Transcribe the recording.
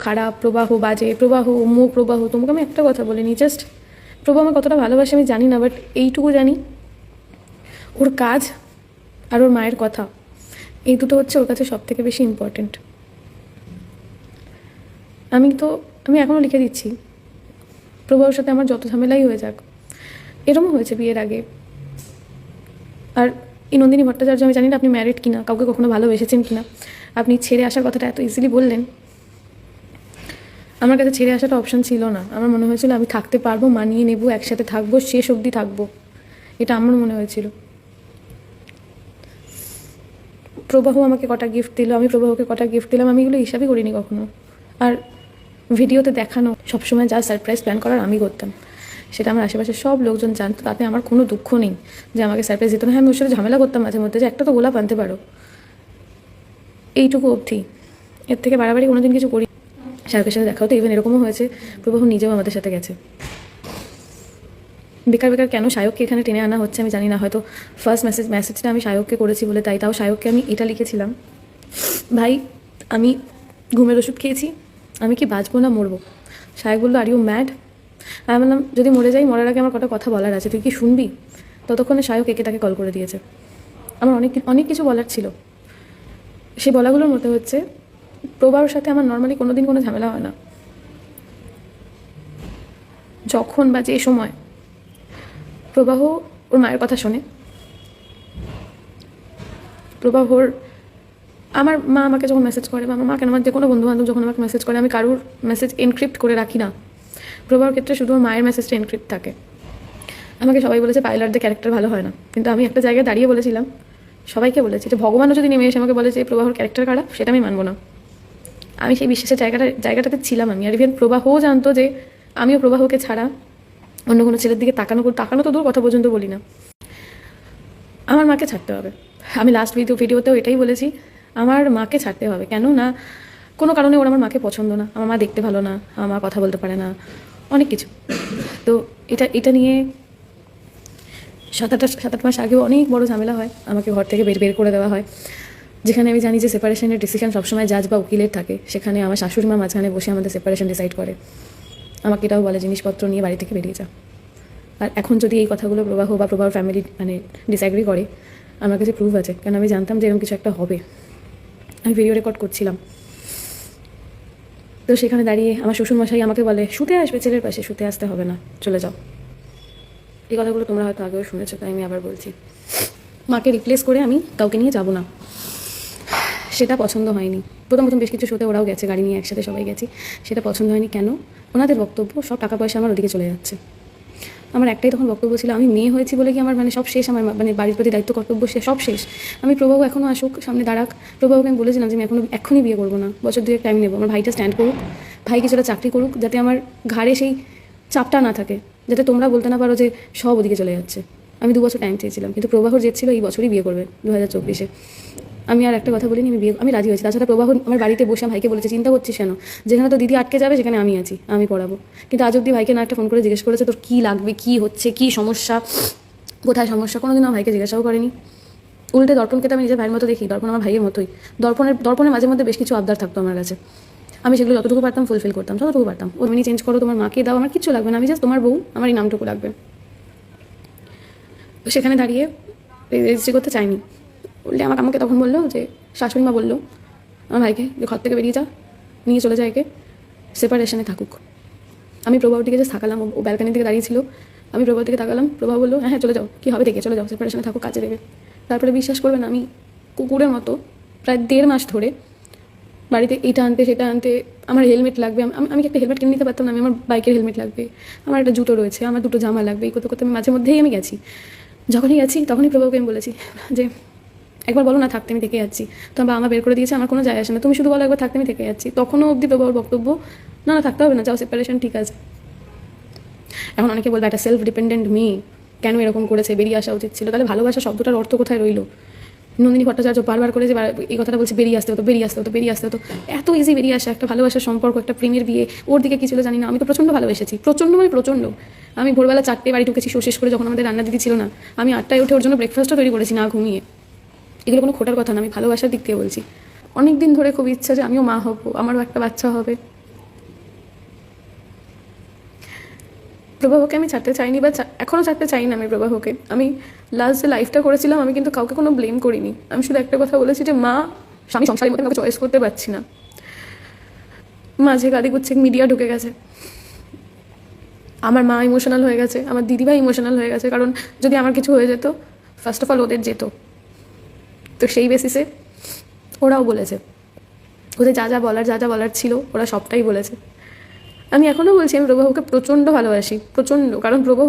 খারাপ, প্রবাহ বাজে, প্রবাহ অমুক, প্রবাহ তোমাকে আমি একটা কথা বলিনি, জাস্ট প্রবাহ আমার কতটা ভালোবাসে আমি জানি না, বাট এইটুকু জানি ওর কাজ আর ওর মায়ের কথা, এই দুটো হচ্ছে ওর কাছে সব থেকে বেশি ইম্পর্টেন্ট। আমি এখনও লিখে দিচ্ছি, প্রবাহর সাথে আমার যত ঝামেলাই হয়ে যাক, এরমও হয়েছে বিয়ের আগে। আর এই নন্দিনী ভট্টাচার্য, আমি জানি না আপনি ম্যারিড কিনা, কাউকে কখনো ভালোবেসেছেন কিনা, আপনি ছেড়ে আসার কথাটা এত ইজিলি বললেন। আমার কাছে ছেড়ে আসাটা অপশান ছিল না। আমার মনে হয়েছিল আমি থাকতে পারবো, মানিয়ে নেবো, একসাথে থাকবো, শেষ অবধি থাকবো, এটা আমার মনে হয়েছিল। প্রবাহ আমাকে কটা গিফট দিল, আমি প্রবাহকে কটা গিফট দিলাম, আমি এগুলো হিসাবই করিনি কখনো। আর ভিডিওতে দেখানো সবসময় যা সারপ্রাইজ প্ল্যান করার আমি করতাম, সেটা আমার আশেপাশে সব লোকজন জানতো, তাতে আমার কোনো দুঃখ নেই যে আমাকে সারপ্রাইজ দিত না। হ্যাঁ, আমি ওর সাথে ঝামেলা করতাম মাঝে মধ্যে যে একটা তো গোলাপ আনতে পারো, এইটুকু অবধি, এর থেকে বাড়াবাড়ি কোনো দিন কিছু করি। শায়কের সাথে দেখা হতো, ইভেন এরকমও হয়েছে প্রবাহ নিজেও আমাদের সাথে গেছে। বেকার বেকার কেন শায়ককে এখানে টেনে আনা হচ্ছে আমি জানি না, হয়তো ফার্স্ট মেসেজটা আমি শায়ককে করেছি বলে তাই। তাও শায়ককে আমি এটা লিখেছিলাম, ভাই আমি ঘুমের ওষুধ খেয়েছি, আমি কি বাঁচবো না মরবো? শায়ক বললো আর ইউ ম্যাড? আমি বললাম যদি মরে যাই, মরার আগে আমার কটা কথা বলার আছে, তুই কি শুনবি? ততক্ষণে শায়ক একে তাকে কল করে দিয়েছে। আমার অনেক কিছু বলার ছিল। সেই বলাগুলোর মধ্যে হচ্ছে, প্রবাহর সাথে আমার নর্মালি কোনো দিন কোনো ঝামেলা হয় না। যখন বা যে সময় প্রবাহ ওর মায়ের কথা শোনে, প্রবাহর আমার মা আমাকে যখন মেসেজ করে, বা আমার মা কেন, আমার যে কোনো বন্ধুবান্ধব যখন আমাকে মেসেজ করে, আমি কারোর মেসেজ এনক্রিপ্ট করে রাখি না। প্রবাহর ক্ষেত্রে শুধু ওর মায়ের মেসেজটা এনক্রিপ্ট থাকে। আমাকে সবাই বলেছে পাইলটদের ক্যারেক্টার ভালো হয় না, কিন্তু আমি একটা জায়গায় দাঁড়িয়ে বলেছিলাম, সবাইকে বলেছি যে ভগবানও যদি নেমে এসে আমাকে বলে যে প্রবাহর ক্যারেক্টার খারাপ, সেটা আমি মানবো না। আমি সেই বিশ্বাসের জায়গাটাতে ছিলাম আমি। আর ইভেন প্রবাহও জানতো যে আমিও প্রবাহকে ছাড়া অন্য কোনো ছেলের দিকে তাকানো তো দূর কথা পর্যন্ত বলি না। আমার মাকে ছাড়তে হবে। আমি লাস্ট ভিডিওতেও এটাই বলেছি, আমার মাকে ছাড়তে হবে। কেন না, কোনো কারণে ওর আমার মাকে পছন্দ না, আমার মা দেখতে ভালো না, আমার মা কথা বলতে পারে না, অনেক কিছু। তো এটা নিয়ে 7-8 মাস আগেও অনেক বড় ঝামেলা হয়, আমাকে ঘর থেকে বের করে দেওয়া হয়। যেখানে আমি জানি যে সেপারেশনের ডিসিশন সবসময় জাজ বা উকিলের থাকে, সেখানে আমার শাশুড়ি মা মাঝখানে বসে আমাদের সেপারেশন ডিসাইড করে। আমাকে এটাও বলে জিনিসপত্র নিয়ে বাড়ি থেকে বেরিয়ে যা। আর এখন যদি এই কথাগুলো প্রবাহ বা প্রবাহর ফ্যামিলি ডিসঅ্যাগ্রি করে, আমার কাছে প্রুফ আছে, কারণ আমি জানতাম যে এরকম কিছু একটা হবে। আমি ভিডিও রেকর্ড করছিলাম, তো সেখানে দাঁড়িয়ে আমার শ্বশুরমশাই আমাকে বলে শুতে আসবে ছেলের পাশে, শুতে আসতে হবে না, চলে যাও। এই কথাগুলো তোমরা হয়তো আগেও শুনেছো, তাই আমি আবার বলছি। মাকে রিপ্লেস করে আমি কাউকে নিয়ে যাব না, সেটা পছন্দ হয়নি। প্রথম বেশ কিছু শোতে ওরাও গেছে, গাড়ি নিয়ে একসাথে সবাই গেছি, সেটা পছন্দ হয়নি। কেন? ওনাদের বক্তব্য সব টাকা পয়সা আমার ওদিকে চলে যাচ্ছে। আমার একটাই তখন বক্তব্য ছিল, আমি মেয়ে হয়েছি বলে কি আমার সব শেষ, আমার বাড়ির প্রতি দায়িত্ব কর্তব্য সব শেষ? আমি প্রবাহ এখনও আসুক, সামনে দাঁড়াক, প্রবাহকে আমি বলেছিলাম যে আমি এখনই বিয়ে করবো না, বছর 2 টাইম নেবো, আমার ভাইটা স্ট্যান্ড করুক, ভাই কিছুটা চাকরি করুক, যাতে আমার ঘাড়ে সেই চাপটা না থাকে, যাতে তোমরা বলতে না পারো যে সব ওদিকে চলে যাচ্ছে। আমি 2 বছর টাইম চেয়েছিলাম, কিন্তু প্রবাহর জেদ ছিল এই বছরই বিয়ে করবে, 2024-এ। আমি আর একটা কথা বলিনি, আমি রাজি হয়েছি। তাছাড়া প্রবাহ আমার বাড়িতে বসে ভাইকে বলেছে চিন্তা করছিস কেন, যেখানে তো দিদি আটকে যাবে সেখানে আমি আছি, আমি পড়াবো। কিন্তু আজ অব্দি ভাইকে না একটা ফোন করে জিজ্ঞেস করেছে তোর কী লাগবে, কী হচ্ছে, কী সমস্যা, কোথায় সমস্যা, কোনোদিন আমার ভাইকে জিজ্ঞাসাও করেনি। উল্টে দর্পণকে তো আমি নিজের ভাইয়ের মতো দেখি, দর্পণ আমার ভাইয়ের মতোই। দর্পণে মাঝে মধ্যে বেশ কিছু আবদার থাকতো আমার কাছে, আমি সেগুলো যতটুকু পারতাম ফুলফিল করতাম, যতটুকু পারতাম। ও মিনি চেঞ্জ করো, তোমার মাকে দাও, আমার কিচ্ছু লাগবে না, আমি জাস্ট তোমার বউ, আমার এই নামটুকু লাগবে। তো সেখানে দাঁড়িয়ে রেজিস্ট্রি করতে চাইনি। বললে আমাকে তখন বললো যে শাশুড়ি মা বললো আমার ভাইকে যে ঘর থেকে বেরিয়ে যা, নিয়ে চলে যায় একে, সেপারেশনে থাকুক। আমি প্রভার দিকে যে তাকালাম, ও ব্যালকানির দিকে দাঁড়িয়ে ছিল, আমি প্রভার দিকে তাকালাম, প্রভা বললো হ্যাঁ চলে যাও, কী হবে দেখে চলে যাও, সেপারেশনে থাকুক, কাজে দেবে। তারপরে বিশ্বাস করবে না, আমি কুকুরের মতো প্রায় 1.5 মাস ধরে বাড়িতে এটা আনতে সেটা আনতে, আমার হেলমেট লাগবে, আমি একটা হেলমেট কিনে নিতে পারতাম না, আমার বাইকের হেলমেট লাগবে, আমার একটা জুতো রয়েছে, আমার 2টো জামা লাগবে, এই করতে করতে আমি মাঝে মধ্যেই আমি গেছি। যখনই গেছি তখনই প্রভাবকে আমি বলেছি যে একবার বলো না থাকতে, আমি থেকে যাচ্ছি। তো বাবা বের করে দিয়েছে, আমার কোনো যায় আসে না, তুমি শুধু বলো একবার থাকতে, আমি থেকে যাচ্ছি। তখনও অবধি প্রভাবের বক্তব্য না থাকতে হবে না, যাও সেপারেশন ঠিক আছে। এখন অনেকে বলবে একটা সেলফ ডিপেন্ডেন্ট মেয়ে কেন এরকম করেছে, বেরিয়ে আসা উচিত ছিল। তাহলে ভালোবাসা শব্দটার অর্থ কোথায় রইলো? নন্দিনী ভট্টাচার্য বারবার করে যে এই কথাটা বলছে, বেরিয়ে আসতে হতো। এত ইজি বেরিয়ে আসা একটা ভালোবাসার সম্পর্ক, একটা প্রেমের বিয়ে, ওর দিকে কি ছিল জানি না। আমি তো প্রচণ্ড ভালোবেসেছি, প্রচণ্ড। আমি ভোরবেলা 4টে বাড়ি ঢুকেছি, শেষ করে যখন আমাদের রান্না দিদি ছিল না, আমি 8টায় উঠে ওর জন্য ব্রেকফাস্টও তৈরি করেছি না ঘুমিয়ে। এগুলো কোনো খোটার কথা না, আমি ভালোবাসার দিক থেকে বলছি। অনেক দিন ধরে খুব ইচ্ছা যে আমিও মা হব, আমারও একটা বাচ্চা হবে। প্রবাহকে আমি ছাড়তে চাইনি বা এখনও ছাড়তে চাই না আমি প্রবাহকে। আমি লাস্ট যে লাইফটা করেছিলাম আমি কিন্তু কাউকে কোনো ব্লেম করিনি। আমি শুধু একটা কথা বলেছি যে মা স্বামী সংসারের মধ্যে কাউকে চয়েস করতে পারছি না। মাঝে গাদি গুচ্ছে মিডিয়া ঢুকে গেছে, আমার মা ইমোশনাল হয়ে গেছে, আমার দিদিভাই ইমোশনাল হয়ে গেছে, কারণ যদি আমার কিছু হয়ে যেত ফার্স্ট অফ অল ওদের যেত। তো সেই বেসিসে ওরাও বলেছে, ওদের যা যা বলার ছিল ওরা সবটাই বলেছে। আমি এখনও বলছি আমি প্রবাহকে প্রচণ্ড ভালোবাসি, প্রচণ্ড, কারণ প্রবাহ